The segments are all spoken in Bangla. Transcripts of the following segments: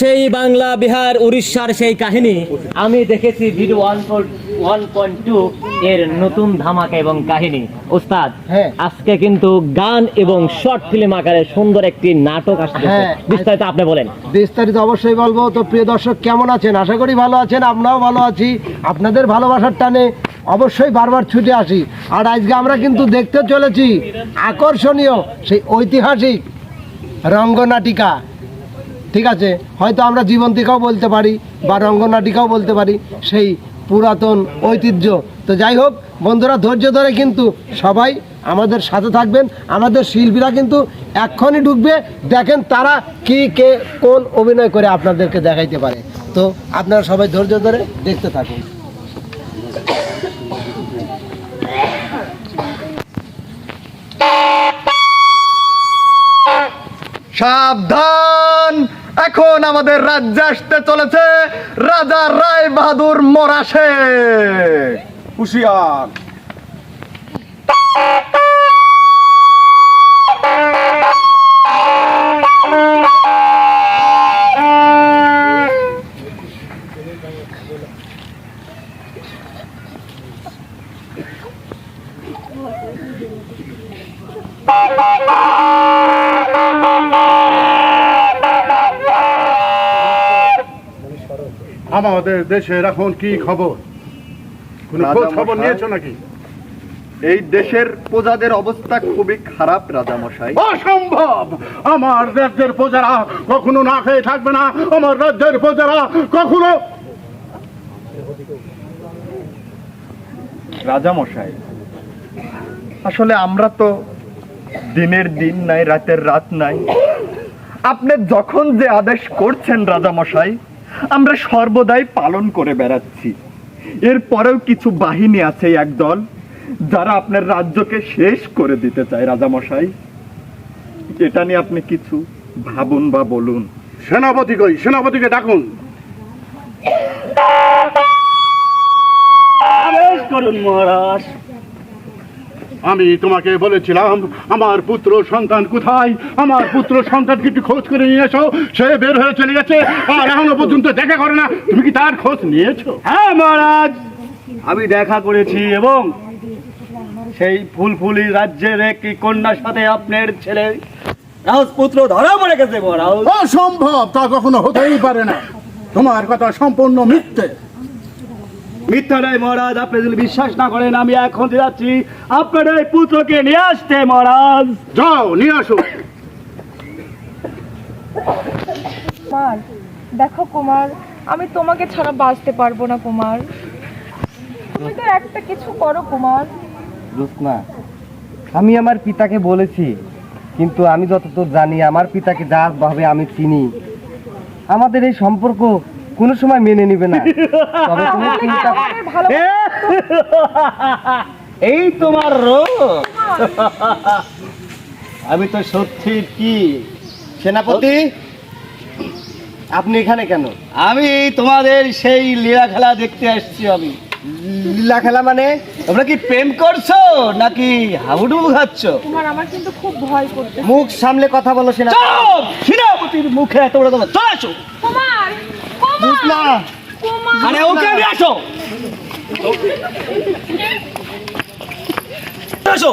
সেই বাংলা বিহার উড়িষ্যার সেই কাহিনী আমি দেখেছি ভিডিও 1.2 এর নতুন ধামাকা এবং কাহিনী। ওস্তাদ, আজকে কিন্তু গান এবং শর্ট ফিল্ম আকারে সুন্দর একটি নাটক আসছে, বিস্তারিত আপনি বলেন। বিস্তারিত অবশ্যই বলবো। তো প্রিয় দর্শক, কেমন আছেন? আশা করি ভালো আছেন, আমরাও ভালো আছি। আপনাদের ভালোবাসার টানে অবশ্যই বারবার ছুটে আসি। আর আজকে আমরা কিন্তু দেখতে চলেছি আকর্ষণীয় সেই ঐতিহাসিক রঙ্গনাটিকা। ঠিক আছে, হয়তো আমরা জীবন্তিকাও বলতে পারি বা রঙ্গনাটিকাও বলতে পারি, সেই পুরাতন ঐতিহ্য। তো যাই হোক বন্ধুরা, ধৈর্য ধরে কিন্তু সবাই আমাদের সাথে থাকবেন। আমাদের শিল্পীরা কিন্তু এক্ষুনি ঢুকবে, দেখেন তারা কি কে কোন অভিনয় করে আপনাদেরকে দেখাইতে পারে। তো আপনারা সবাই ধৈর্য ধরে দেখতে থাকুন। সাবধান, এখন আমাদের রাজ্যে আসতে চলেছে রাজা রায় বাহাদুর মরাশে। হুশিয়ার। আমাদের দেশের এখন কি খবর? কোনো খোঁজ খবর নিয়েছো নাকি? এই দেশের প্রজাদের অবস্থা খুবই খারাপ রাজামশাই। অসম্ভব! আমার রাজ্যের প্রজারা কখনো না খেয়ে থাকবে না। আমার রাজ্যের প্রজারা কখনো। রাজামশাই, আসলে আমরা তো দিনের দিন নাই, রাতের রাত নাই। আপনি যখন যে আদেশ করছেন রাজামশাই, আমরা সর্বদাই পালন করে বেড়াচ্ছি। এরপরেও কিছু বাহিনী আছে একদল, যারা আপনার রাজ্যকে শেষ করে দিতে চায় রাজামশাই। এটা নিয়ে আপনি কিছু ভাবুন বা বলুন। সেনাপতি কই? সেনাপতিকে ডাকুন। মহারাজ, আমি তোমাকে বলেছিলাম আমার পুত্র সন্তান কোথায়, আমার পুত্র সন্তানকে একটু খোঁজ করে নিয়ে এসো। সে বের হয়ে চলে গেছে আর এখনো পর্যন্ত দেখা করে না। তুমি কি তার খোঁজ নিয়েছো? হ্যাঁ মহারাজ, আমি দেখা করেছি এবং সেই ফুলফুলি রাজ্যের একটি কন্যার সাথে আপনার ছেলে রাজপুত্র ধরা পড়ে গেছে মহারাজ। অসম্ভব! তা কখনো হতেই পারে না। তোমার কথা সম্পূর্ণ মিথ্যে। মিথ্যা নয় মহারাজ, আপনি যদি বিশ্বাস না করেন আমি এখন যাচ্ছি আপনার এই পুত্রকে নিয়ে আসতে। মহারাজ যাও, নিয়ে আসো। কুমার, দেখো কুমার, আমি তোমাকে ছাড়া বাঁচতে পারবো না কুমার। তুমি তো একটা কিছু করো কুমার। জোৎস্না, আমি আমার পিতাকে বলেছি, কিন্তু আমি যতদূর জানি আমার পিতাকে যা ভাবে আমি চিনি, আমাদের এই সম্পর্ক কোনো সময় মেনে নিবে না। তবে তুমি চিন্তা, এই তোমার রোগ। আমি তো সত্যি কি সেনাপতি আপনি এখানে কেন? আমি তোমাদের সেই লীলা খেলা দেখতে আসছি। আমি লীলা খেলা মানে? তোমরা কি প্রেম করছো নাকি হাবুডুবু খাচ্ছ? কুমার, আমার কিন্তু খুব ভয় করছে। মুখ সামলে কথা বলো সেনাপতি। চুপ! সেনাপতির মুখে এত বড় কথা। চলে আসো। কুমার, কুমার, জোৎস্না, কুমার। আরে ওকে নিয়ে আসো। আসো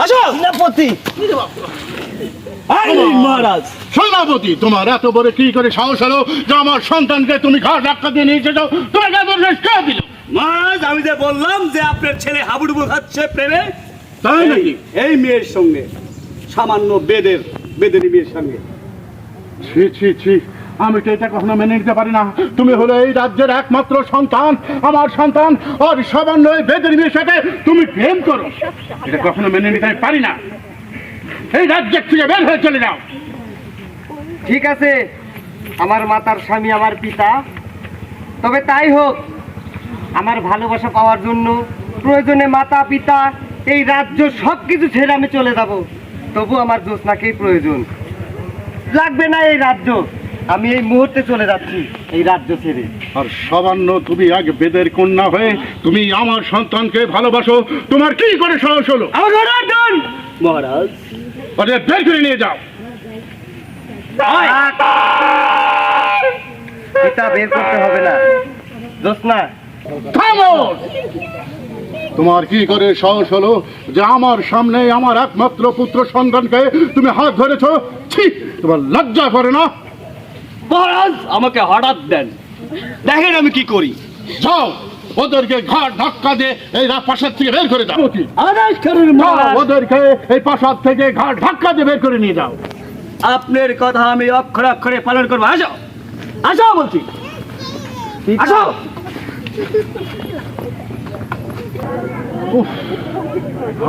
আসো সেনাপতি। মহারাজ, সেনাপতি, তোমার এত বড় কি করে সাহস হলো যে আমার সন্তানকে তুমি ঘাট ধাক্কা দিয়ে নিয়ে এসেছো? তোমাকে এত শেষ কে দিল? মহারাজ, আমি যে বললাম যে আপনার ছেলে হাবুডুবু খাচ্ছে প্রেমে, তাই নাকি? এই মেয়ের সঙ্গে, সামান্য বেদেরই মেয়ের সঙ্গে। ছি ছি ছি, আমি তো এটা কখনো মেনে নিতে পারি না। তুমি হলো এই রাজ্যের একমাত্র সন্তান, আমার সন্তান, আর সামান্য এই বেদের মেয়ের সাথে তুমি প্রেম করো, এটা কখনো মেনে নিতে আমি পারি না। এই রাজ্যের থেকে বের হয়ে চলে যাও। ঠিক আছে, আমার মাতার স্বামী আমার পিতা, তবে তাই হোক। আমার ভালোবাসা পাওয়ার জন্য প্রয়োজনে মাতা পিতা এই রাজ্য সবকিছু ছেড়ে আমি চলে যাব। তবু আমার জোৎস্নাকেই প্রয়োজন। লাগবে না এই রাজ্য, আমি এই মুহূর্তে চলে যাচ্ছি এই রাজ্য ছেড়ে। আর সামান্য তুমি এক বেদের কন্যা হয়ে তুমি আমার সন্তানকে ভালোবাসো, তোমার কি করে সাহস হলো? মহারাজ, ওদের বের করে নিয়ে যাও। পিতা বের করতে হবে না। জোৎস্না, খামোশ! তোমার কি করে সাহস হলো যে আমার সামনে আমার একমাত্র পুত্র সন্তানকে তুমি হাত ধরেছো? ছি, তোমার লজ্জা করে না? মহারাজ আমাকে হঠাৎ দেন, দেখেন আমি কি করি। যাও, ওদেরকে ঘাট ধাক্কা দিয়ে এই প্রাসাদ থেকে বের করে দাও। আদেশ করুন যাও, মহারাজ। ওদেরকে এই প্রাসাদ থেকে ঘাট ধাক্কা দিয়ে বের করে নিয়ে যাও। আপনার কথা আমি অক্ষরে অক্ষরে পালন করবো। আসো, আসো বলছি, আসো। উফ,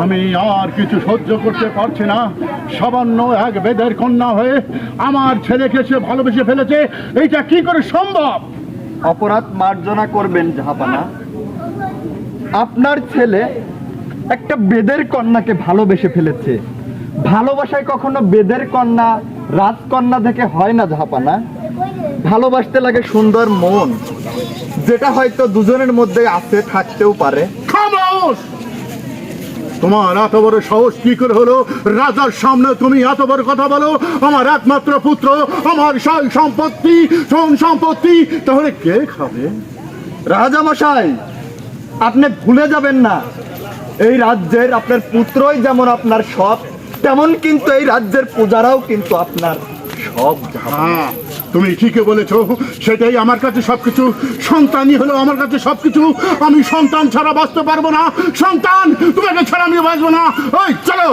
আমি আর কিছু সহ্য করতে পারছি না। সামান্য এক বেদের কন্যা হয়ে আমার ছেলেকে সে ভালোবেসে ফেলেছে, এইটা কি করে সম্ভব? অপরাধ মার্জনা করবেন জাহাপানা। আপনার ছেলে একটা বেদের কন্যাকে ভালোবেসে ফেলেছে। ভালোবাসায় কখনো বেদের কন্যা রাজকন্যা থেকে হয় না জাহাপানা। ভালোবাসতে লাগে সুন্দর মন, যেটা হয়তো দুজনের মধ্যে আছে, থাকতেও পারে। খামোশ! তোমার এত বড় সাহস কি করে হলো? রাজার সামনে তুমি এত বড় কথা বলো? আমার একমাত্র পুত্র, আমার সয় সম্পত্তি, ধন সম্পত্তি, তাহলে কে খাবে? রাজামশাই, আপনি ভুলে যাবেন না, এই রাজ্যের আপনার পুত্রই যেমন আপনার সব, তেমন কিন্তু এই রাজ্যের প্রজারাও কিন্তু আপনার সব। হ্যাঁ, তুমি ঠিকই বলেছো, সেটাই আমার কাছে সবকিছু। সন্তানই হলো আমার কাছে সবকিছু। আমি সন্তান ছাড়া বাঁচতে পারবো না। সন্তান, তোমাকে ছাড়া আমি বাঁচবো না। ওই চলো।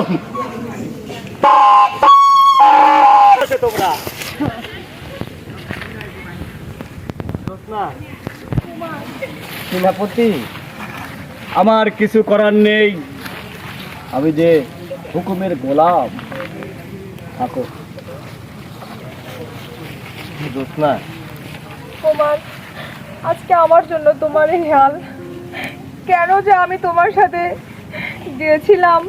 সেনাপতি, আমার কিছু করার নেই, আমি যে হুকুমের গোলাম। থাকো। জোৎস্না, কুমার, আজকে আমার জন্য তোমার এই হাল কেন? যে আমি তোমার সাথে গিয়েছিলাম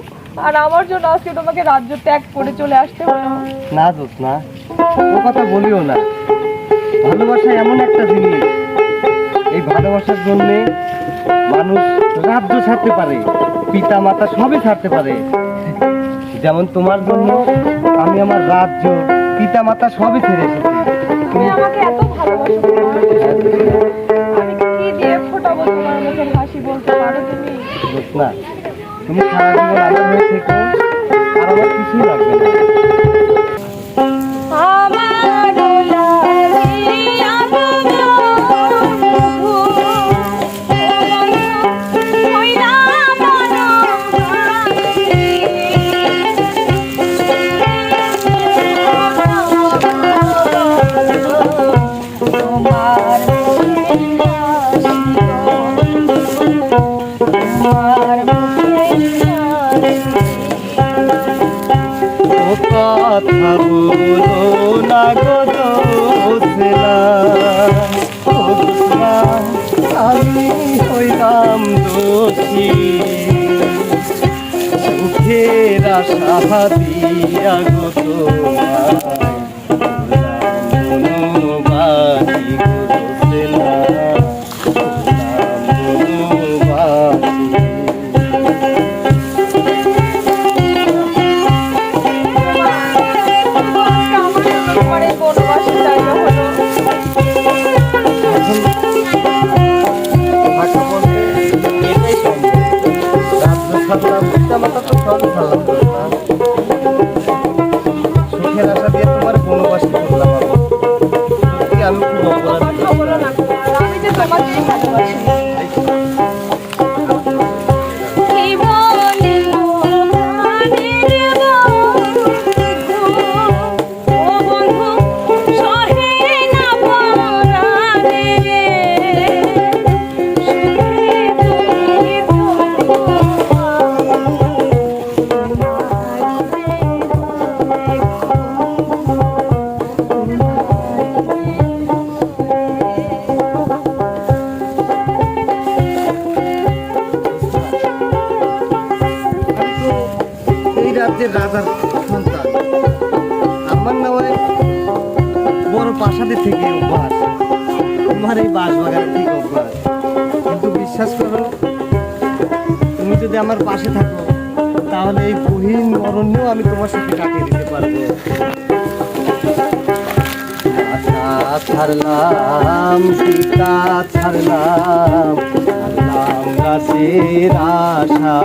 আর আমার জন্য আজকে তোমাকে রাজ্য ত্যাগ করে চলে আসতে হলো। না জোৎস্না, ও কথা বলিও না। ভালোবাসা এমন একটা জিনিস, এই ভালোবাসার জন্য মানুষ রাজ্য ছাড়তে পারে, পিতা মাতা সবই ছাড়তে পারে। যেমন তোমার জন্য আমি আমার রাজ্য, পিতা মাতা সবই ছেড়ে এসেছি। তুমি আমাকে এত ভালোবাসো কুমার, আমি কি দিয়ে ফোটাবো তোমার মুখের হাসি, বলতে পারো তুমি? জোৎস্না, তুমি সারা জীবন আমার হয়ে থেকো, আর আমার কিছুই লাগবে না। কথা বলো না গো জোৎস্না, জোৎস্না, আমি হইলাম দোষী, সুখের আশা দিয়া গো তোমায় মনোবাসী গো জোৎস্না, মনোবাসী। তোমার এই বনবাসী জায়গা হলো ভাষা বলতে এটাই সম্ভব। রাজ্য ছাড়লাম, পিতা মাতা তো সব ছাড়লাম, সুখের আশা দিয়ে তোমার বনবাসী করলাম। সত্যি আমি খুব অপরাধ। কথা বলো না কুমার, আমি যে তোমাকেই ভালোবাসি। এই রাজ্যের রাজার সন্তান, আমার না হয় বড় প্রাসাদের থেকে অভ্যাস, তোমার এই বাঁশবাগানের থেকে অভ্যাস। কিন্তু বিশ্বাস করো, তুমি যদি আমার পাশে থাকো, তাহলে এই গহীন অরণ্যেও আমি তোমার সাথে কাটিয়ে দিতে পারবো। মাতা ছাড়লাম পিতা ছাড়লাম ছাড়লাম গাছের আশা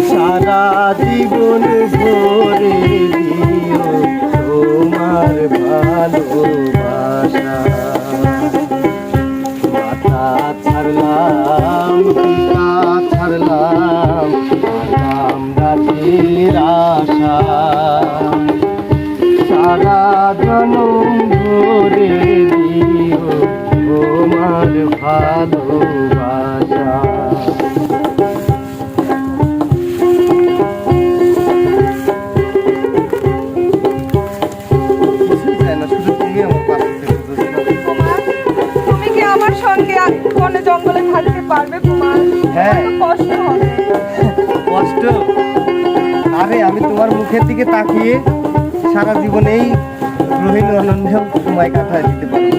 সারা জীবন ভরে দিও তোমার ভালোবাসা মাতা ছাড়লাম পিতা ছাড়লাম ছাড়লাম গাছের আশা সারা জনম ভরে দিও তোমার ভালোবাসা তুমি কি আমার সঙ্গে বনে জঙ্গলে থাকতে পারবে কুমার? হ্যাঁ। আমার কষ্ট হবে। কষ্ট? আরে আমি তোমার মুখের দিকে তাকিয়ে সারা জীবনেই রোহিণ আনন্দে সময় কাটায় দিতে পারবো।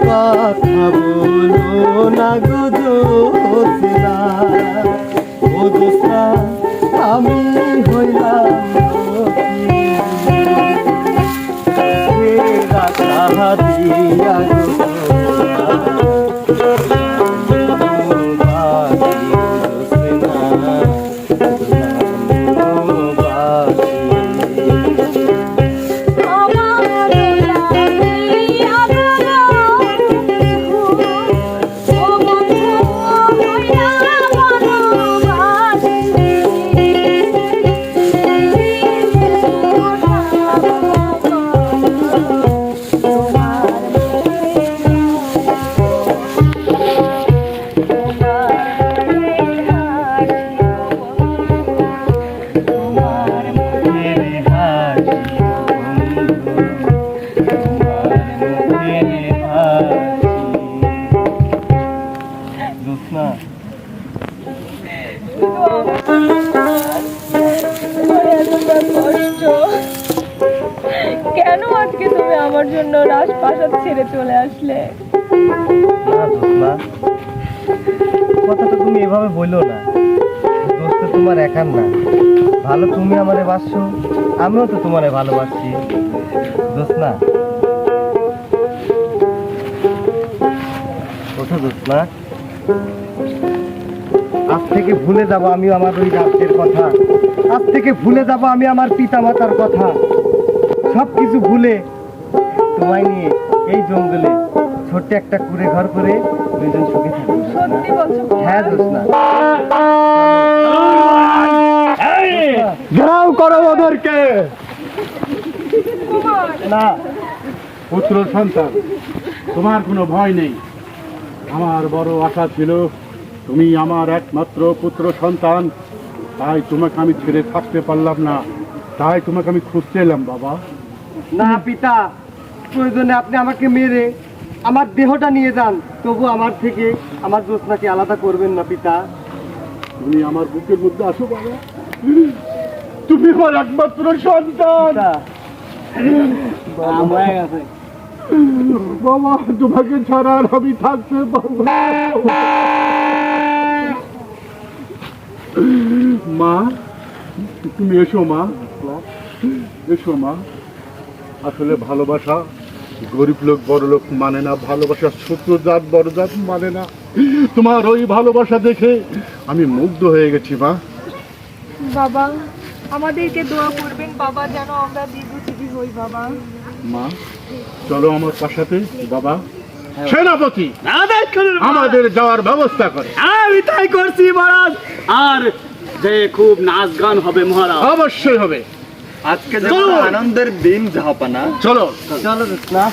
কথা বলো না গো জোৎস্না, ও জোৎস্না আমি হইলাম সখী। ফেরা কাহাদিয়া গো কেন আজকে তুমি আমার জন্য রাজপ্রাসাদ ছেড়ে চলে আসলে? না জোৎস্না, কথাটা তুমি এভাবে বললো না। দোষ তো তোমার একার না, ভালো তুমি আমারে বাসছো, আমিও তো তোমারে ভালোবাসছি। জোৎস্না ওঠো জোৎস্না, আজ থেকে ভুলে যাবো আমি আমার ওই রাজ্যের কথা, আজ থেকে ভুলে যাবো আমি আমার পিতা মাতার কথা, সব কিছু ভুলে তোমায় নিয়ে এই জঙ্গলে ছোট্ট একটা কুড়ে ঘর করে দুইজন সুখে থাকি। সত্যি বলছো? হ্যাঁ জোৎস্না। ঘেরাও করো ওদেরকে। না পুত্র সন্তান, তোমার কোনো ভয় নেই। আমার বড় আশা ছিল তুমি আমার একমাত্র পুত্র সন্তান, তাই তোমাকে আমি ছেড়ে থাকতে পারলাম না, তাই তোমাকে আমি খুঁজতে এলাম বাবা। না পিতা, প্রয়োজনে আপনি আমাকে মেরে আমার দেহটা নিয়ে যান, তবু আমার থেকে আমার জোৎস্নাকে আলাদা করবেন না পিতা। তুমি আমার বুকের মধ্যে আসো বাবা, তুমি আমার একমাত্র সন্তান। বাবা তোমাকে ছাড়া আর আমি থাকতে পারবো না। মা তুমি এসো মা, এসো মা। আসলে ভালোবাসা গরিব লোক বড় লোক মানে না, ভালোবাসা ছোট জাত বড় জাত মানে না। তোমার ওই ভালোবাসা দেখে আমি মুগ্ধ হয়ে গেছি মা। বাবা, আমাদেরকে দোয়া করবেন বাবা, যেন আমরা দীর্ঘজীবী হই বাবা। মা চলো আমার পাশাতে বাবা। সেনাপতি আমাদের যাওয়ার ব্যবস্থা করে। আমি তাই করছি মহারাজ। আর যে খুব নাচ গান হবে মহারাজ। অবশ্যই হবে। আজকে যে আনন্দের দিন জাহাপানা। চলো চলো জোৎস্না।